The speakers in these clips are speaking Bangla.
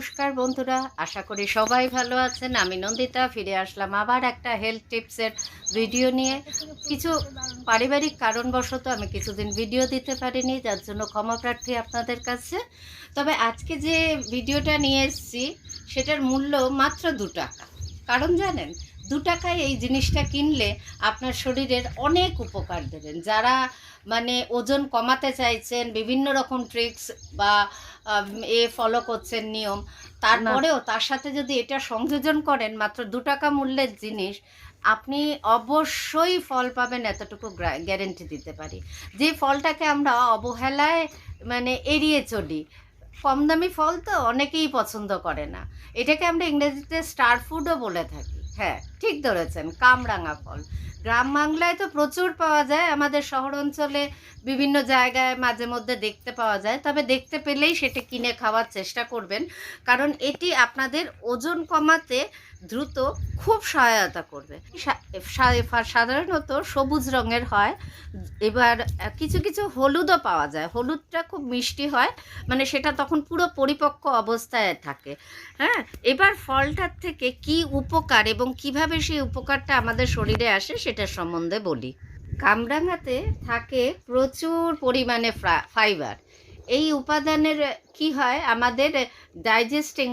নমস্কার বন্ধুরা, আশা করি সবাই ভালো আছেন। আমি নন্দিতা ফিরে আসলাম আবার একটা হেলথ টিপসের ভিডিও নিয়ে। কিছু পারিবারিক কারণবশত আমি কিছুদিন ভিডিও দিতে পারিনি, যার জন্য ক্ষমা প্রার্থী আপনাদের কাছে। তবে আজকে যে ভিডিওটা নিয়ে এসেছি সেটার মূল্য মাত্র 2 টাকা। কারণ জানেন, 2 টাকায় এই জিনিসটা কিনলে আপনার শরীরের অনেক উপকার দেবেন। যারা ওজন কমাতে চাইছেন, বিভিন্ন রকম ট্রিক্স বা ফলো করছেন নিয়ম, তারপরেও তার সাথে যদি এটা সংযোজন করেন, মাত্র 2 টাকা মূল্যের জিনিস, আপনি অবশ্যই ফল পাবেন, এতটুকু গ্যারেন্টি দিতে পারি। যে ফলটাকে আমরা অবহেলায় এড়িয়ে চলি, কম দামি ফল তো অনেকেই পছন্দ করে না। এটাকে আমরা ইংরেজিতে স্টার ফুডও বলে থাকি। হ্যাঁ, ঠিক ধরেছেন, কামরাঙা ফল। গ্রাম বাংলায় তো প্রচুর পাওয়া যায়, আমাদের শহর অঞ্চলে বিভিন্ন জায়গায় মাঝে মধ্যে দেখতে পাওয়া যায়। তবে দেখতে পেলেই সেটা কিনে খাওয়ার চেষ্টা করবেন, কারণ এটি আপনাদের ওজন কমাতে দ্রুত খুব সহায়তা করবে। সাধারণত সবুজ রঙের হয়, এবার কিছু কিছু হলুদও পাওয়া যায়। হলুদটা খুব মিষ্টি হয়, সেটা তখন পুরো পরিপক্ক অবস্থায় থাকে। হ্যাঁ, এবার ফলটার থেকে কি উপকার এবং কিভাবে সেই উপকারটা আমাদের শরীরে আসে সেটার সম্বন্ধে বলি। কামরাঙাতে থাকে প্রচুর পরিমাণে ফাইবার। এই উপাদানের কি হয়, আমাদের ডাইজেস্টিং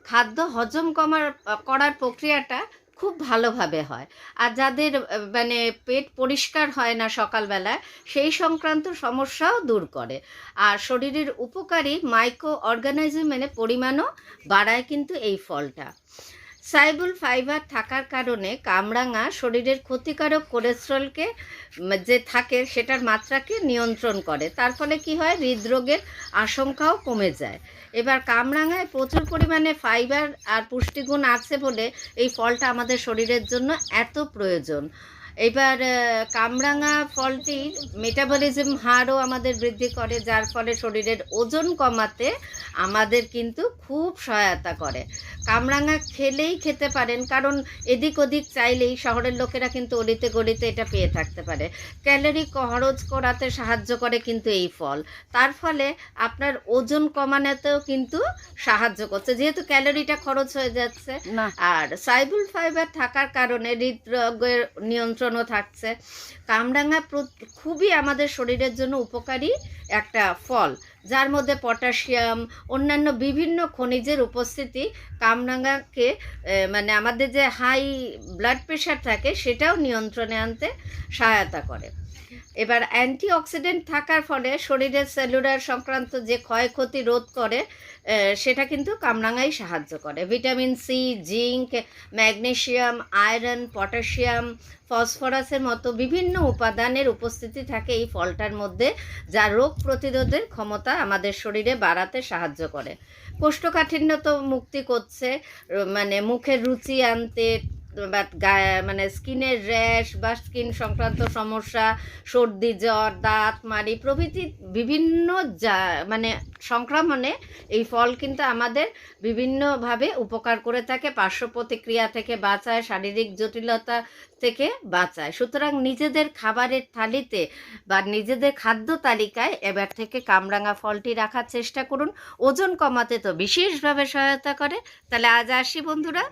খাদ্য হজম করার প্রক্রিয়াটা খুব ভালোভাবে হয়। আর যাদের পেট পরিষ্কার হয় না সকালবেলা, সেই সংক্রান্ত সমস্যাও দূর করে। আর শরীরের উপকারী মাইক্রো অর্গানিজমের পরিমাণও বাড়ায় কিন্তু এই ফলটা। সাইবুল ফাইবার থাকার কারণে কামরাঙা শরীরের ক্ষতিকারক কোলেস্টেরলকে যে থাকে সেটার মাত্রাকে নিয়ন্ত্রণ করে। তার ফলে কি হয়, হৃদরোগের আশঙ্কাও কমে যায়। এবার কামরাঙায় প্রচুর পরিমাণে ফাইবার আর পুষ্টিগুণ আছে বলে এই ফলটা আমাদের শরীরের জন্য এত প্রয়োজন। এবার কামরাঙা ফলটির মেটাবলিজম হারও আমাদের বৃদ্ধি করে, যার ফলে শরীরের ওজন কমাতে আমাদের কিন্তু খুব সহায়তা করে। কামরাঙা খেলেই খেতে পারেন, কারণ এদিক ওদিক চাইলেই শহরের লোকেরা কিন্তু অলিতে গলিতে এটা পেয়ে থাকতে পারে। ক্যালোরি খরচ করাতে সাহায্য করে কিন্তু এই ফল, তার ফলে আপনার ওজন কমানোতেও কিন্তু সাহায্য করছে, যেহেতু ক্যালোরিটা খরচ হয়ে যাচ্ছে না। আর সাইবুল ফাইবার থাকার কারণে হৃদরোগের নিয়ন্ত্রণও থাকছে। কামরাঙা খুবই আমাদের শরীরের জন্য উপকারী একটা ফল, যার মধ্যে পটাশিয়াম, অন্যান্য বিভিন্ন খনিজের উপস্থিতি কামরাঙাকে আমাদের যে হাই ব্লাড প্রেশার থাকে সেটাও নিয়ন্ত্রণে আনতে সহায়তা করে। এবার অ্যান্টিঅক্সিডেন্ট থাকার ফলে শরীরের সেলুলার সংক্রান্ত যে ক্ষয়ক্ষতি রোধ করে, সেটা কিন্তু কামরাঙাই সাহায্য করে। Vitamin C, zinc, magnesium, iron, potassium, ফসফরাসের মতো বিভিন্ন উপাদানের উপস্থিতি থাকে এই ফলটার মধ্যে, যা রোগ প্রতিরোধের ক্ষমতা আমাদের শরীরে বাড়াতে সাহায্য করে। কোষ্ঠকাঠিন্য তো মুক্তি করছে, মুখের রুচি আনতে, বা স্কিনের র্যাশ বা স্কিন সংক্রান্ত সমস্যা, সর্দি, জ্বর, দাঁত মাড়ি প্রভৃতি বিভিন্ন সংক্রমণে এই ফল কিন্তু আমাদের বিভিন্নভাবে উপকার করে থাকে। পার্শ্ব প্রতিক্রিয়া থেকে বাঁচায়, শারীরিক জটিলতা থেকে বাঁচায়। সুতরাং নিজেদের খাবারের থালিতে বা নিজেদের খাদ্য তালিকায় এবার থেকে কামরাঙা ফলটি রাখার চেষ্টা করুন। ওজন কমাতে তো বিশেষভাবে সহায়তা করে। তাহলে আজ আসি বন্ধুরা।